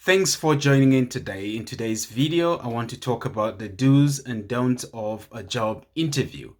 Thanks for joining in today. In today's video, I want to talk about the do's and don'ts of a job interview.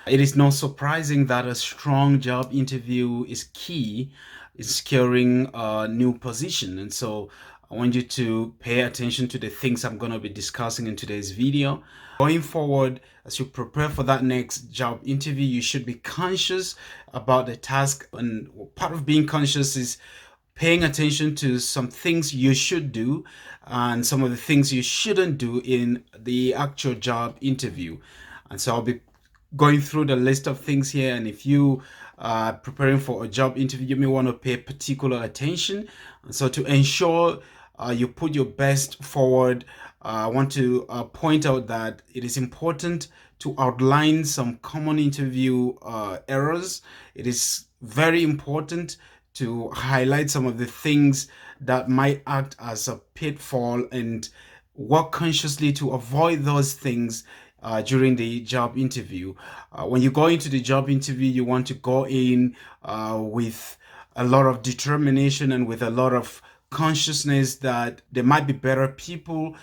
It is not surprising that a strong job interview is key in securing a new position. And so I want you to pay attention to the things I'm going to be discussing in today's video. Going forward, as you prepare for that next job interview, you should be conscious about the task. And part of being conscious is paying attention to some things you should do and some of the things you shouldn't do in the actual job interview. And so I'll be going through the list of things here. And if you are preparing for a job interview, you may want to pay particular attention. And so to ensure you put your best forward, I want to point out that it is important to outline some common interview errors. It is very important to highlight some of the things that might act as a pitfall and work consciously to avoid those things during the job interview. When you go into the job interview, you want to go in with a lot of determination and with a lot of consciousness that there might be better people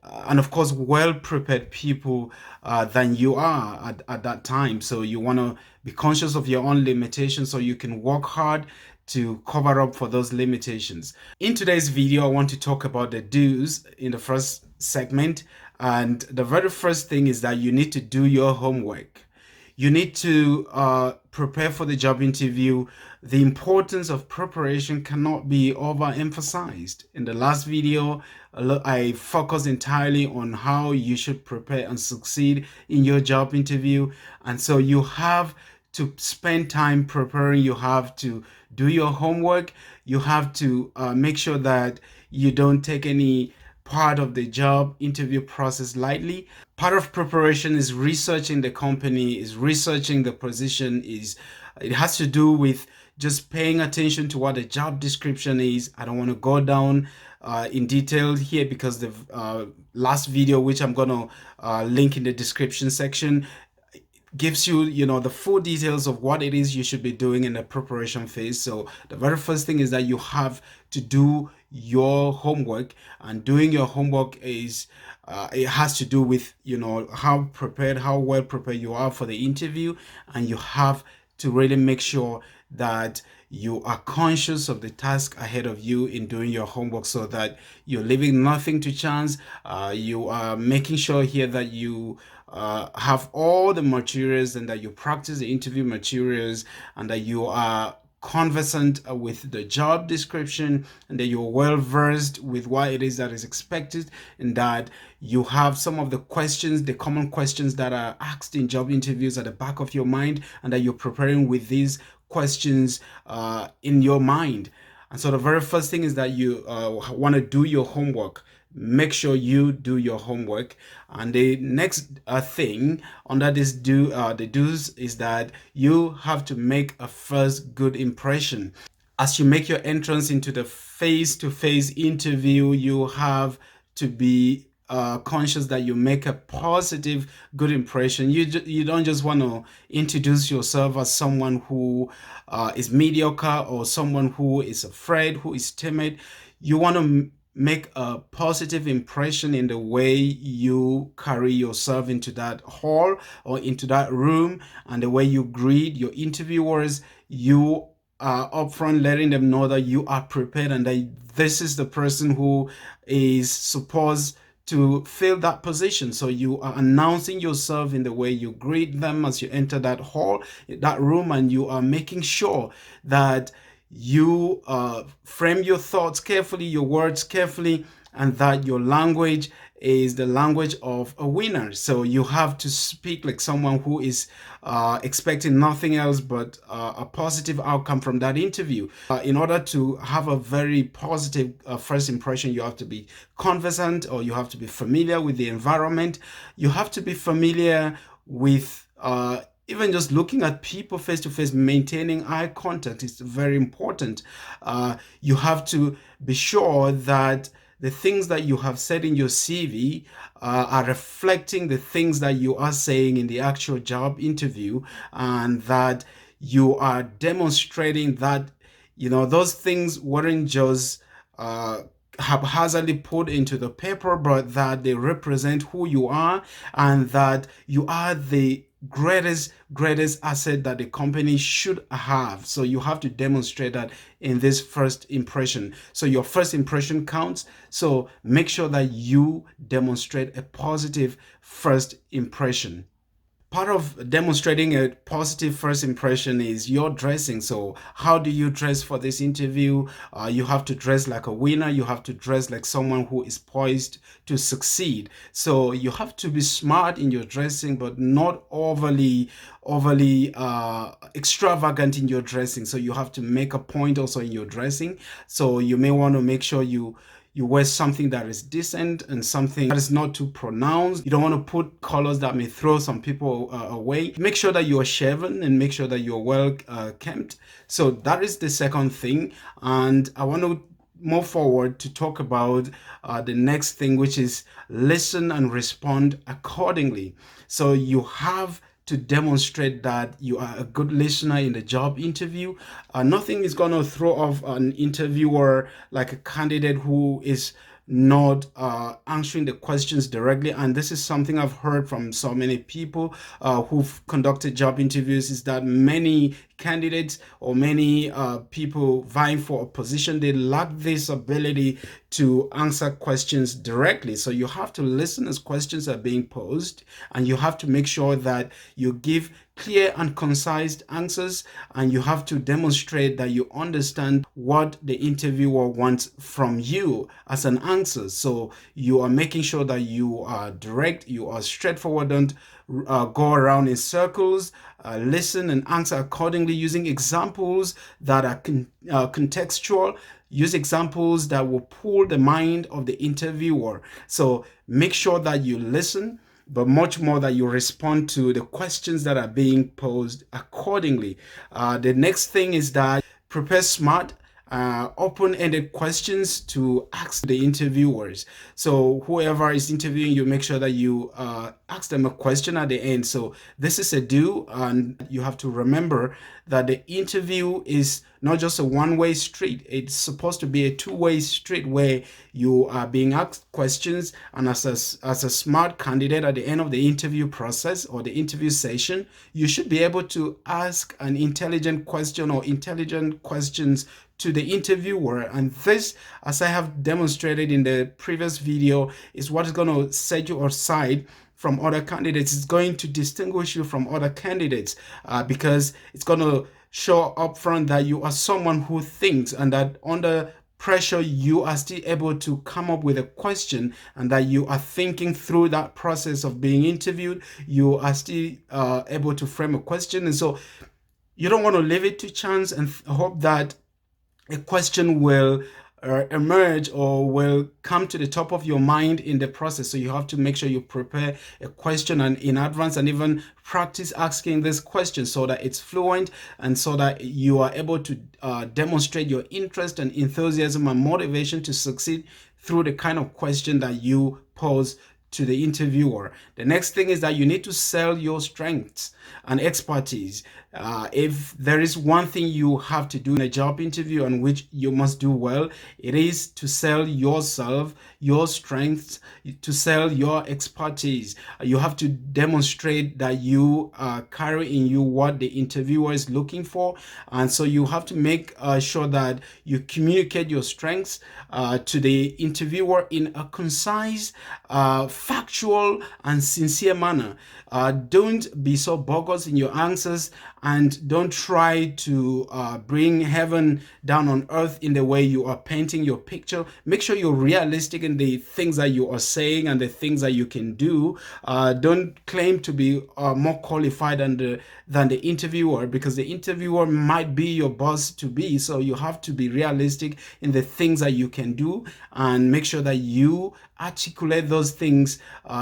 and of course well-prepared people than you are at that time. So you want to be conscious of your own limitations so you can work hard to cover up for those limitations. In today's video, I want to talk about the do's in the first segment. And the very first thing is that you need to do your homework. You need to prepare for the job interview. The importance of preparation cannot be overemphasized. In the last video, I focused entirely on how you should prepare and succeed in your job interview. And so you have to spend time preparing. You have to do your homework. You have to make sure that you don't take any part of the job interview process lightly. Part of preparation is researching the company, is researching the position, it has to do with just paying attention to what the job description is. I don't want to go down in detail here because the last video, which I'm going to link in the description section, gives you, the full details of what it is you should be doing in the preparation phase. So the very first thing is that you have to do your homework, and doing your homework is it has to do with how well prepared you are for the interview, and you have to really make sure that you are conscious of the task ahead of you in doing your homework so that you're leaving nothing to chance. You are making sure here that you have all the materials and that you practice the interview materials and that you are conversant with the job description and that you're well versed with what it is that is expected, and that you have some of the questions, the common questions that are asked in job interviews at the back of your mind, and that you're preparing with these questions in your mind. And so the very first thing is that you want to do your homework. Make sure you do your homework. And the next thing under this the do's is that you have to make a first good impression. As you make your entrance into the face-to-face interview, you have to be conscious that you make a positive, good impression. You don't just want to introduce yourself as someone who is mediocre or someone who is afraid, who is timid. You want to make a positive impression in the way you carry yourself into that hall or into that room, and the way you greet your interviewers. You are upfront letting them know that you are prepared and that this is the person who is supposed to fill that position. So you are announcing yourself in the way you greet them as you enter that hall, that room, and you are making sure that you frame your thoughts carefully, your words carefully, and that your language is the language of a winner. So you have to speak like someone who is expecting nothing else but a positive outcome from that interview. In order to have a very positive first impression, you have to be conversant, or you have to be familiar with the environment. You have to be familiar with even just looking at people face to face. Maintaining eye contact is very important. You have to be sure that the things that you have said in your CV are reflecting the things that you are saying in the actual job interview, and that you are demonstrating that those things weren't just haphazardly put into the paper, but that they represent who you are and that you are the greatest asset that the company should have. So you have to demonstrate that in this first impression. So your first impression counts. So make sure that you demonstrate a positive first impression. Part of demonstrating a positive first impression is your dressing. So how do you dress for this interview? You have to dress like a winner. You have to dress like someone who is poised to succeed. So you have to be smart in your dressing, but not overly extravagant in your dressing. So you have to make a point also in your dressing. So you may want to make sure you wear something that is decent and something that is not too pronounced. You don't want to put colors that may throw some people away. Make sure that you are shaven and make sure that you're well kempt. So that is the second thing. And I want to move forward to talk about the next thing, which is listen and respond accordingly. So you have to demonstrate that you are a good listener in the job interview. Nothing is going to throw off an interviewer like a candidate who is not answering the questions directly. And this is something I've heard from so many people who've conducted job interviews, is that many candidates or many people vying for a position, they lack this ability to answer questions directly. So you have to listen as questions are being posed, and you have to make sure that you give clear and concise answers, and you have to demonstrate that you understand what the interviewer wants from you as an answer. So you are making sure that you are direct, you are straightforward, don't go around in circles. Listen and answer accordingly using examples that are contextual. Use examples that will pull the mind of the interviewer. So make sure that you listen, but much more that you respond to the questions that are being posed accordingly. The next thing is that prepare smart, open-ended questions to ask the interviewers. So whoever is interviewing you, make sure that you ask them a question at the end. So this is a do, and you have to remember that the interview is not just a one-way street. It's supposed to be a two-way street where you are being asked questions, and as a smart candidate at the end of the interview process or the interview session, you should be able to ask an intelligent question or intelligent questions to the interviewer. And this, as I have demonstrated in the previous video, is what is going to set you aside from other candidates. It's going to distinguish you from other candidates because it's going to show up front that you are someone who thinks, and that under pressure you are still able to come up with a question, and that you are thinking through that process of being interviewed. You are still able to frame a question, and so you don't want to leave it to chance and hope that a question will emerge or will come to the top of your mind in the process. So you have to make sure you prepare a question and in advance, and even practice asking this question so that it's fluent and so that you are able to demonstrate your interest and enthusiasm and motivation to succeed through the kind of question that you pose to the interviewer. The next thing is that you need to sell your strengths and expertise. If there is one thing you have to do in a job interview and which you must do well, it is to sell yourself, your strengths, to sell your expertise. You have to demonstrate that you carry in you what the interviewer is looking for, and so you have to make sure that you communicate your strengths to the interviewer in a concise, factual, and sincere manner. Don't be so bogus in your answers, and don't try to bring heaven down on earth in the way you are painting your picture. Make sure you're realistic in the things that you are saying and the things that you can do. Don't claim to be more qualified than the interviewer, because the interviewer might be your boss to be. So you have to be realistic in the things that you can do, and make sure that you articulate those things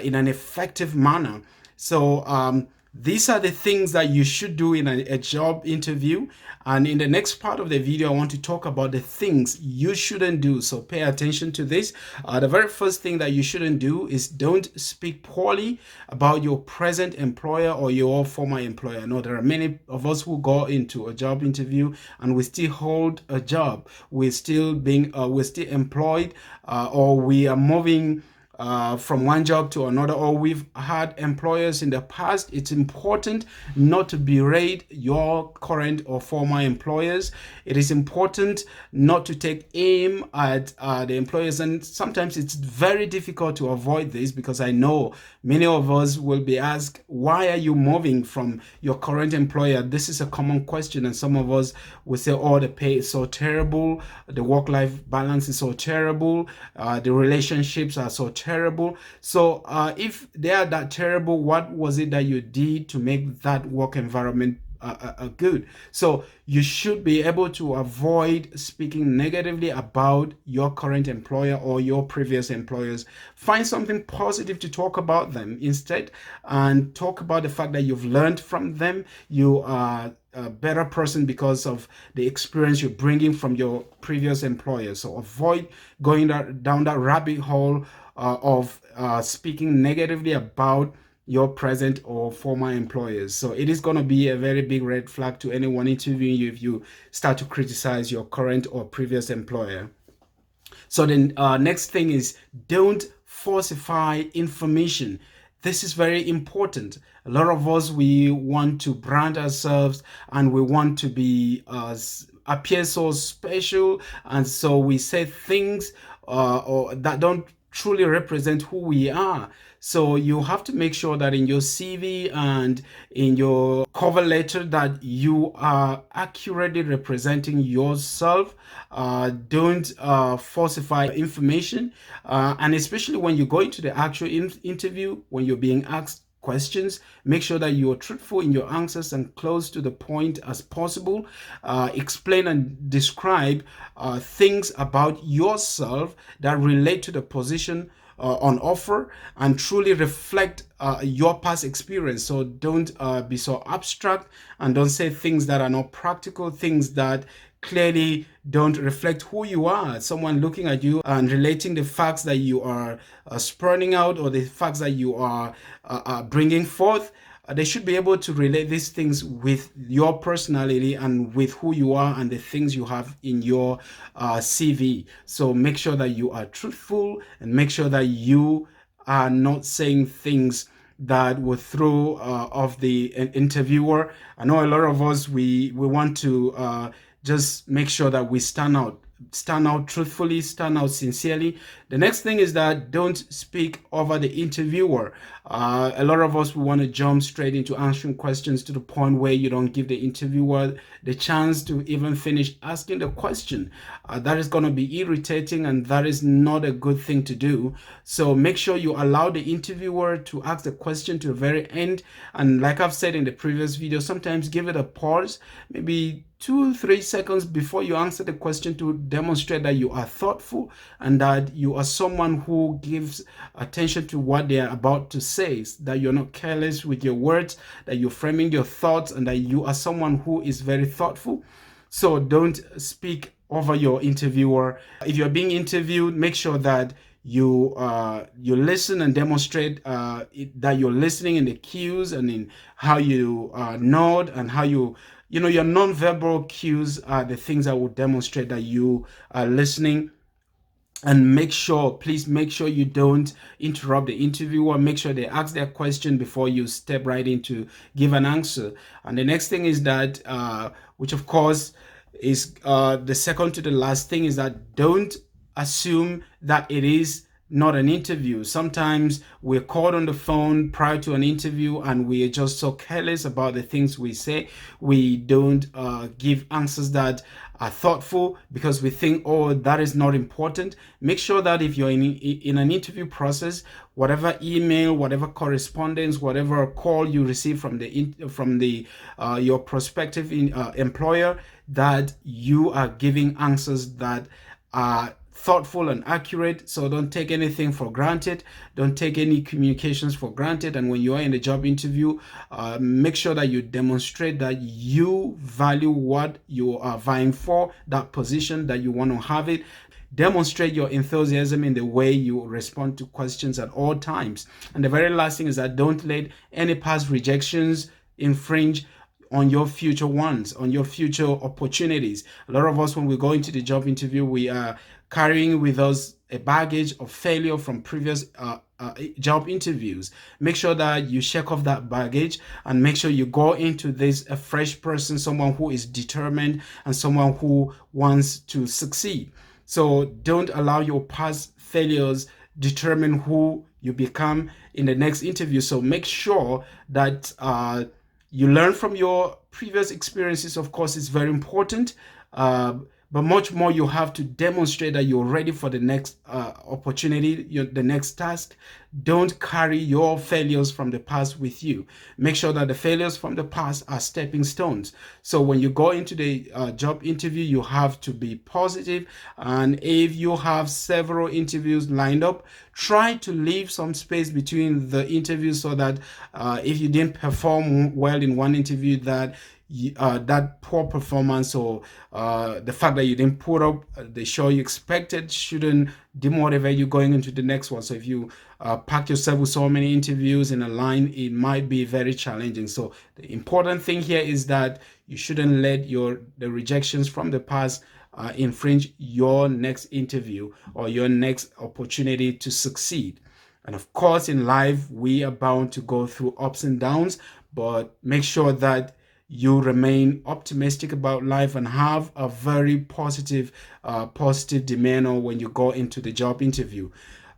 in an effective manner. So These are the things that you should do in a job interview. And in the next part of the video, I want to talk about the things you shouldn't do. So pay attention to this. The very first thing that you shouldn't do is don't speak poorly about your present employer or your former employer. No, there are many of us who go into a job interview and we still hold a job. We're still employed, or we are moving from one job to another, or we've had employers in the past. It's important not to berate your current or former employers. It is important not to take aim at the employers, and sometimes it's very difficult to avoid this, because I know many of us will be asked, why are you moving from your current employer? This is a common question, and some of us will say, oh, the pay is so terrible, the work-life balance is so terrible, the relationships are so terrible. So if they are that terrible, what was it that you did to make that work environment good? So you should be able to avoid speaking negatively about your current employer or your previous employers. Find something positive to talk about them instead, and talk about the fact that you've learned from them. You are a better person because of the experience you're bringing from your previous employer. So avoid going down that rabbit hole of speaking negatively about your present or former employers. So it is going to be a very big red flag to anyone interviewing you if you start to criticize your current or previous employer. So then next thing is, don't falsify information. This is very important. A lot of us, we want to brand ourselves and we want to be appear so special, and so we say things or that don't truly represent who we are. So you have to make sure that in your CV and in your cover letter that you are accurately representing yourself. Don't falsify information, and especially when you go into the actual interview, when you're being asked questions, make sure that you're truthful in your answers and close to the point as possible. Explain and describe things about yourself that relate to the position on offer and truly reflect your past experience. So don't be so abstract, and don't say things that are not practical, things that clearly don't reflect who you are. Someone looking at you and relating the facts that you are spurning out, or the facts that you are bringing forth, they should be able to relate these things with your personality and with who you are and the things you have in your CV. So make sure that you are truthful, and make sure that you are not saying things that will throw off the interviewer. I know a lot of us, we want to just make sure that we stand out truthfully, stand out sincerely. The next thing is that don't speak over the interviewer. A lot of us, we want to jump straight into answering questions to the point where you don't give the interviewer the chance to even finish asking the question. That is going to be irritating, and that is not a good thing to do. So make sure you allow the interviewer to ask the question to the very end. And like I've said in the previous video, sometimes give it a pause, maybe 2-3 seconds before you answer the question, to demonstrate that you are thoughtful and that you are someone who gives attention to what they are about to say, that you're not careless with your words, that you're framing your thoughts, and that you are someone who is very thoughtful. So don't speak over your interviewer. If you're being interviewed, make sure that you listen and demonstrate that you're listening in the cues and in how you nod and how your non-verbal cues are the things that will demonstrate that you are listening. And please make sure you don't interrupt the interviewer. Make sure they ask their question before you step right in to give an answer. And the next thing is that, which of course is the second to the last thing, is that don't assume that it is not an interview. Sometimes we're called on the phone prior to an interview and we are just so careless about the things we say. We don't give answers that are thoughtful because we think, oh, that is not important. Make sure that if you're in an interview process, whatever email, whatever correspondence, whatever call you receive from your prospective employer, that you are giving answers that are thoughtful and accurate. So don't take anything for granted. Don't take any communications for granted. And when you are in a job interview, make sure that you demonstrate that you value what you are vying for, that position, that you want to have it. Demonstrate your enthusiasm in the way you respond to questions at all times. And the very last thing is that don't let any past rejections infringe on your future ones, on your future opportunities. A lot of us, when we go into the job interview, we are carrying with us a baggage of failure from previous job interviews. Make sure that you shake off that baggage and make sure you go into this a fresh person, someone who is determined and someone who wants to succeed. So don't allow your past failures determine who you become in the next interview. So make sure that you learn from your previous experiences. Of course, it's very important. But much more, you have to demonstrate that you're ready for the next opportunity, the next task. Don't carry your failures from the past with you. Make sure that the failures from the past are stepping stones. So when you go into the job interview, you have to be positive. And if you have several interviews lined up, try to leave some space between the interviews so that if you didn't perform well in one interview, that that poor performance or the fact that you didn't put up the show you expected shouldn't demotivate you going into the next one. So if you pack yourself with so many interviews in a line, it might be very challenging. So the important thing here is that you shouldn't let the rejections from the past infringe your next interview or your next opportunity to succeed. And of course, in life, we are bound to go through ups and downs, but make sure that you remain optimistic about life and have a very positive demeanor when you go into the job interview.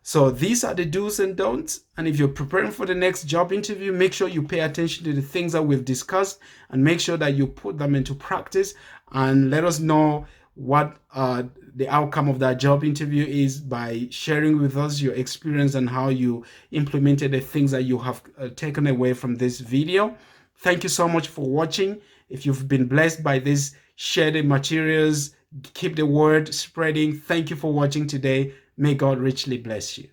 So these are the do's and don'ts. And if you're preparing for the next job interview, make sure you pay attention to the things that we've discussed and make sure that you put them into practice, and let us know what the outcome of that job interview is by sharing with us your experience and how you implemented the things that you have taken away from this video. Thank you so much for watching. If you've been blessed by this, share the materials, keep the word spreading. Thank you for watching today. May God richly bless you.